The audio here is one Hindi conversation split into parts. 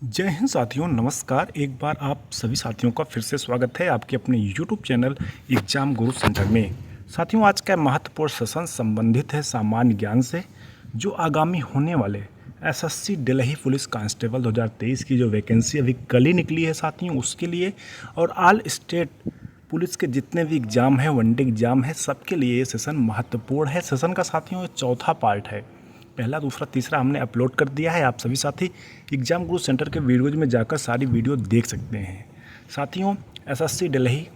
जय हिंद साथियों, नमस्कार। एक बार आप सभी साथियों का फिर से स्वागत है आपके अपने YouTube चैनल एग्जाम गुरु सेंटर में। साथियों, आज का महत्वपूर्ण सेशन संबंधित है सामान्य ज्ञान से, जो आगामी होने वाले एसएससी दिल्ली पुलिस कांस्टेबल 2023 की जो वैकेंसी अभी कल ही निकली है साथियों, उसके लिए और ऑल स्टेट पुलिस के जितने भी एग्ज़ाम है, वनडे एग्ज़ाम है, सबके लिए ये सेशन महत्वपूर्ण है। सेशन का साथियों ये चौथा पार्ट है। पहला, दूसरा, तीसरा हमने अपलोड कर दिया है। आप सभी साथी एग्जाम गुरु सेंटर के वीडियोज में जाकर सारी वीडियो देख सकते हैं। साथियों, एसएससी दिल्ली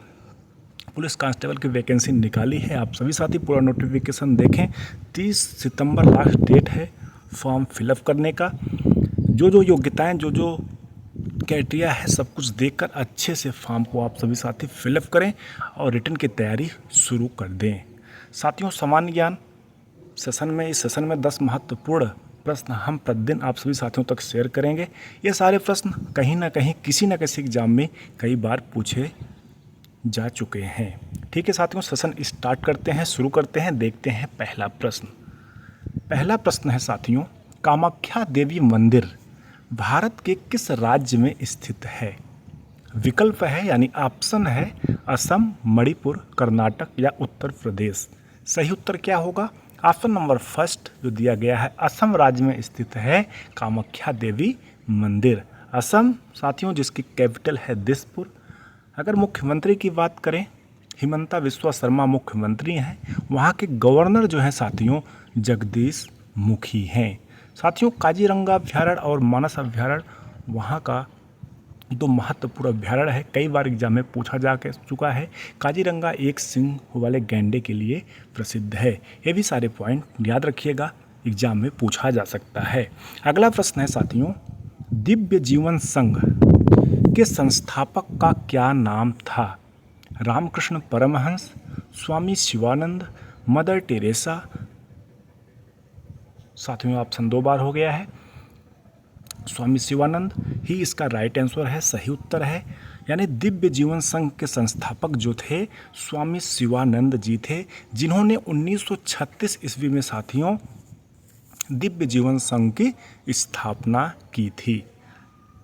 पुलिस कांस्टेबल की वैकेंसी निकाली है। आप सभी साथी पूरा नोटिफिकेशन देखें। 30 सितंबर लास्ट डेट है फॉर्म फिलअप करने का। जो योग्यताएं, जो क्राइटेरिया है, सब कुछ देखकर अच्छे से फॉर्म को आप सभी साथी फिलअप करें और रिटर्न की तैयारी शुरू कर दें। साथियों, सामान्य ज्ञान इस सेशन में 10 महत्वपूर्ण प्रश्न हम प्रतिदिन आप सभी साथियों तक शेयर करेंगे। ये सारे प्रश्न कहीं ना कहीं किसी न किसी एग्जाम में कई बार पूछे जा चुके हैं। ठीक है साथियों, सेशन स्टार्ट करते हैं, शुरू करते हैं। देखते हैं पहला प्रश्न। पहला प्रश्न है साथियों, कामाख्या देवी मंदिर भारत के किस राज्य में स्थित है? विकल्प है यानी ऑप्शन है असम, मणिपुर, कर्नाटक या उत्तर प्रदेश। सही उत्तर क्या होगा? ऑप्शन नंबर फर्स्ट जो दिया गया है, असम राज्य में स्थित है कामाख्या देवी मंदिर। असम साथियों, जिसकी कैपिटल है दिसपुर। अगर मुख्यमंत्री की बात करें, हिमंता बिस्वा शर्मा मुख्यमंत्री हैं। वहाँ के गवर्नर जो हैं साथियों, जगदीश मुखी हैं। साथियों, काजीरंगा अभ्यारण्य और मानस अभ्यारण्य वहाँ का दो महत्वपूर्ण अभ्यारण्य है। कई बार एग्जाम में पूछा जा चुका है। काजीरंगा एक सिंह वाले गैंडे के लिए प्रसिद्ध है। ये भी सारे पॉइंट याद रखिएगा, एग्जाम में पूछा जा सकता है। अगला प्रश्न है साथियों, दिव्य जीवन संघ के संस्थापक का क्या नाम था? रामकृष्ण परमहंस, स्वामी शिवानंद, मदर टेरेसा। साथियों, ऑप्शन 2 बार हो गया है। स्वामी शिवानंद ही इसका राइट आंसर है, सही उत्तर है। यानी दिव्य जीवन संघ के संस्थापक जो थे स्वामी शिवानंद जी थे, जिन्होंने 1936 ईस्वी में साथियों दिव्य जीवन संघ की स्थापना की थी।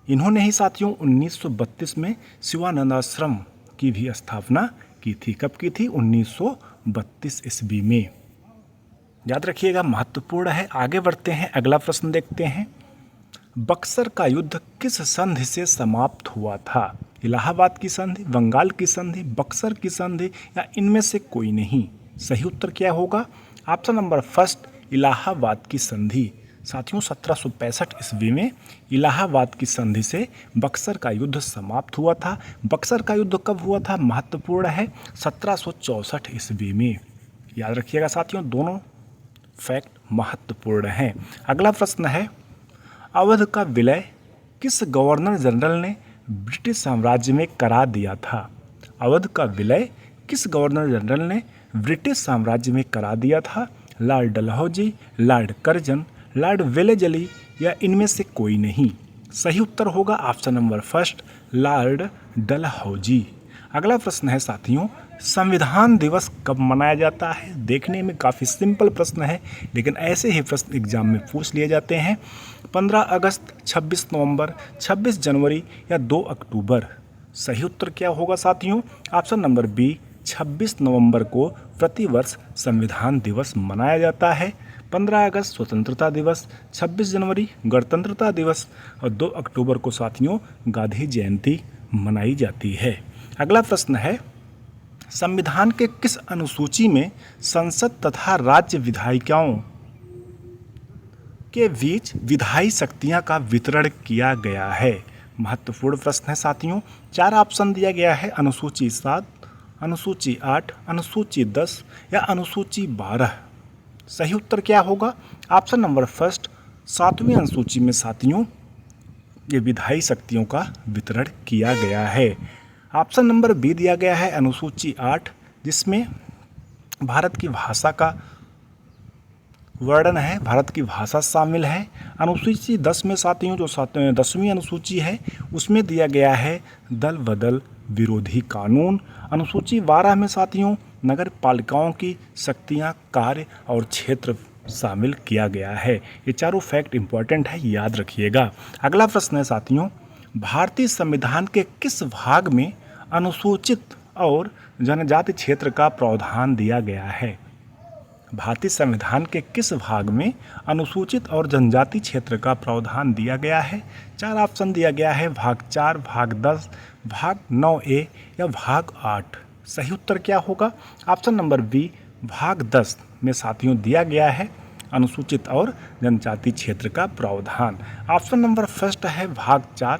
इन्होंने ही साथियों 1932 में शिवानंद आश्रम की भी स्थापना की थी। कब की थी? 1932 ईस्वी में। याद रखिएगा, महत्वपूर्ण है। आगे बढ़ते हैं, अगला प्रश्न देखते हैं। बक्सर का युद्ध किस संधि से समाप्त हुआ था? इलाहाबाद की संधि, बंगाल की संधि, बक्सर की संधि या इनमें से कोई नहीं। सही उत्तर क्या होगा? ऑप्शन नंबर फर्स्ट, इलाहाबाद की संधि। साथियों, 1765 ईस्वी में इलाहाबाद की संधि से बक्सर का युद्ध समाप्त हुआ था। बक्सर का युद्ध कब हुआ था? महत्वपूर्ण है, 1764 ईस्वी में। याद रखिएगा साथियों, दोनों फैक्ट महत्वपूर्ण हैं। अगला प्रश्न है, अवध का विलय किस गवर्नर जनरल ने ब्रिटिश साम्राज्य में करा दिया था? अवध का विलय किस गवर्नर जनरल ने ब्रिटिश साम्राज्य में करा दिया था? Lord Dalhousie, Lord Curzon, Lord Wellesley या इनमें से कोई नहीं। सही उत्तर होगा option number first, Lord Dalhousie. अगला प्रश्न है साथियों, संविधान दिवस कब मनाया जाता है? देखने में काफ़ी सिंपल प्रश्न है, लेकिन ऐसे ही प्रश्न एग्जाम में पूछ लिए जाते हैं। 15 अगस्त, 26 नवंबर, 26 जनवरी या 2 अक्टूबर। सही उत्तर क्या होगा साथियों? ऑप्शन नंबर बी, 26 नवंबर को प्रतिवर्ष संविधान दिवस मनाया जाता है। 15 अगस्त स्वतंत्रता दिवस, 26 जनवरी गणतंत्रता दिवस और 2 अक्टूबर को साथियों गांधी जयंती मनाई जाती है। अगला प्रश्न है, संविधान के किस अनुसूची में संसद तथा राज्य विधायिकाओं के बीच विधायी शक्तियां का वितरण किया गया है? महत्वपूर्ण प्रश्न है साथियों। 4 ऑप्शन दिया गया है, अनुसूची 7, अनुसूची 8, अनुसूची 10 या अनुसूची 12। सही उत्तर क्या होगा? ऑप्शन नंबर फर्स्ट, 7वीं अनुसूची में साथियों ये विधायी शक्तियों का वितरण किया गया है। ऑप्शन नंबर बी दिया गया है अनुसूची 8, जिसमें भारत की भाषा का वर्णन है, भारत की भाषा शामिल है। अनुसूची 10 में साथियों जो 10वीं अनुसूची है, उसमें दिया गया है दल बदल विरोधी कानून। अनुसूची 12 में साथियों नगर पालिकाओं की शक्तियाँ, कार्य और क्षेत्र शामिल किया गया है। ये चारों फैक्ट इंपॉर्टेंट है, याद रखिएगा। अगला प्रश्न है साथियों, भारतीय संविधान के किस भाग में अनुसूचित और जनजाति क्षेत्र का प्रावधान दिया गया है? भारतीय संविधान के किस भाग में अनुसूचित और जनजाति क्षेत्र का प्रावधान दिया गया है? 4 ऑप्शन दिया गया है, भाग 4, भाग 10, भाग 9A या भाग 8। सही उत्तर क्या होगा? ऑप्शन नंबर बी, भाग 10 में साथियों दिया गया है अनुसूचित और जनजाति क्षेत्र का प्रावधान। ऑप्शन नंबर फर्स्ट है भाग 4,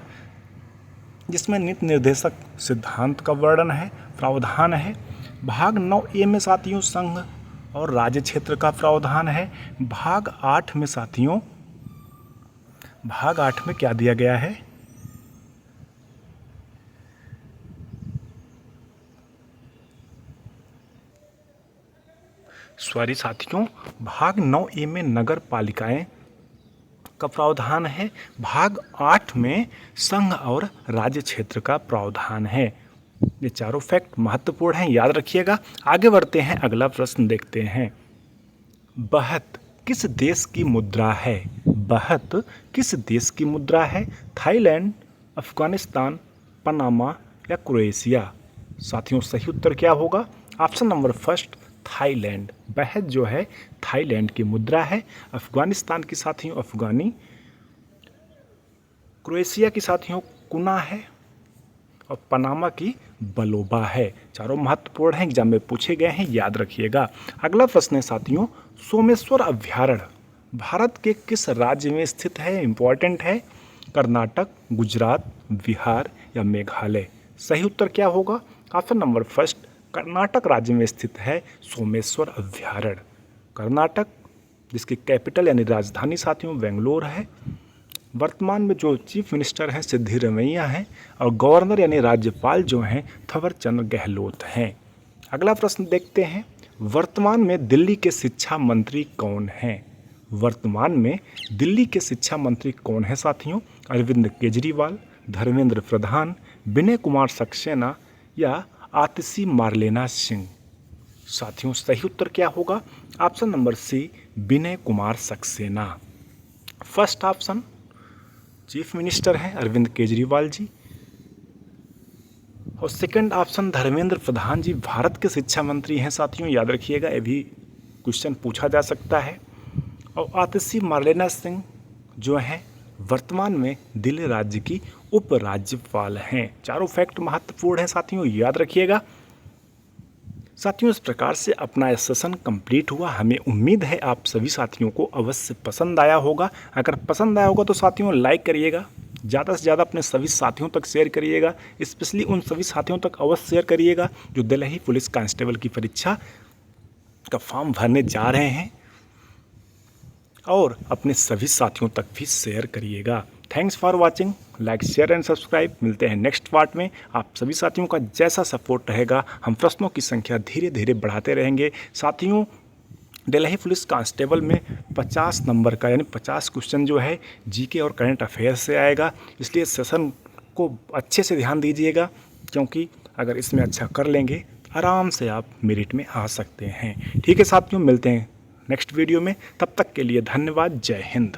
जिसमें नीति निर्देशक सिद्धांत का वर्णन है, प्रावधान है। भाग 9A में साथियों संघ और राज्य क्षेत्र का प्रावधान है। भाग 8 में साथियों, भाग 8 में क्या दिया गया है? सॉरी साथियों, भाग 9A में नगर पालिकाएं का प्रावधान है। भाग 8 में संघ और राज्य क्षेत्र का प्रावधान है। ये चारों फैक्ट महत्वपूर्ण हैं, याद रखिएगा। आगे बढ़ते हैं, अगला प्रश्न देखते हैं। बहत किस देश की मुद्रा है? बहत किस देश की मुद्रा है? थाईलैंड, अफगानिस्तान, पनामा या क्रोएशिया? साथियों सही उत्तर क्या होगा? Option number first, Thailand. बहत जो है थाईलैंड की मुद्रा है। अफगानिस्तान की साथियों अफगानी, क्रोएशिया की साथियों कुना है और पनामा की बलोबा है। चारों महत्वपूर्ण हैं, एग्जाम में पूछे गए हैं, याद रखिएगा। अगला प्रश्न है साथियों, सोमेश्वर अभ्यारण्य भारत के किस राज्य में स्थित है? इंपॉर्टेंट है। कर्नाटक, गुजरात, बिहार या मेघालय? सही उत्तर क्या होगा? ऑप्शन नंबर फर्स्ट, कर्नाटक राज्य में स्थित है सोमेश्वर अभ्यारण्य। कर्नाटक, जिसकी कैपिटल यानी राजधानी साथियों बेंगलोर है। वर्तमान में जो चीफ मिनिस्टर हैं सिद्धिरमैया हैं और गवर्नर यानी राज्यपाल जो हैं थवरचंद गहलोत हैं। अगला प्रश्न देखते हैं, वर्तमान में दिल्ली के शिक्षा मंत्री कौन हैं? वर्तमान में दिल्ली के शिक्षा मंत्री कौन है साथियों? अरविंद केजरीवाल, धर्मेंद्र प्रधान, विनय कुमार सक्सेना या आतिशी मार्लेना सिंह? साथियों सही उत्तर क्या होगा? Option number C, Vinay Kumar Saxena. First option chief minister हैं अरविंद केजरीवाल जी और सेकंड ऑप्शन धर्मेंद्र प्रधान जी भारत के शिक्षा मंत्री हैं साथियों, याद रखिएगा, ये भी क्वेश्चन पूछा जा सकता है। और आतिशी मार्लेना सिंह जो हैं वर्तमान में दिल्ली राज्य की उपराज्यपाल हैं। चारों फैक्ट महत्वपूर्ण हैं साथियों, याद रखिएगा। साथियों इस प्रकार से अपना सेशन कंप्लीट हुआ। हमें उम्मीद है आप सभी साथियों को अवश्य पसंद आया होगा। अगर पसंद आया होगा तो साथियों लाइक करिएगा, ज़्यादा से ज़्यादा अपने सभी साथियों तक शेयर करिएगा। स्पेशली उन सभी साथियों तक अवश्य शेयर करिएगा जो दिल्ली पुलिस कांस्टेबल की परीक्षा का फॉर्म भरने जा रहे हैं, और अपने सभी साथियों तक भी शेयर करिएगा। Thanks for watching, like share and subscribe. मिलते हैं नेक्स्ट पार्ट में। आप सभी साथियों का जैसा सपोर्ट रहेगा हम प्रश्नों की संख्या धीरे धीरे बढ़ाते रहेंगे। साथियों दिल्ली पुलिस कांस्टेबल में 50 नंबर का यानी 50 क्वेश्चन जो है जीके और करंट अफेयर्स से आएगा, इसलिए सेशन को अच्छे से ध्यान दीजिएगा, क्योंकि अगर इसमें अच्छा कर लेंगे आराम से आप मेरिट में आ सकते हैं। ठीक है साथियों, मिलते हैं नेक्स्ट वीडियो में, तब तक के लिए धन्यवाद। जय हिंद।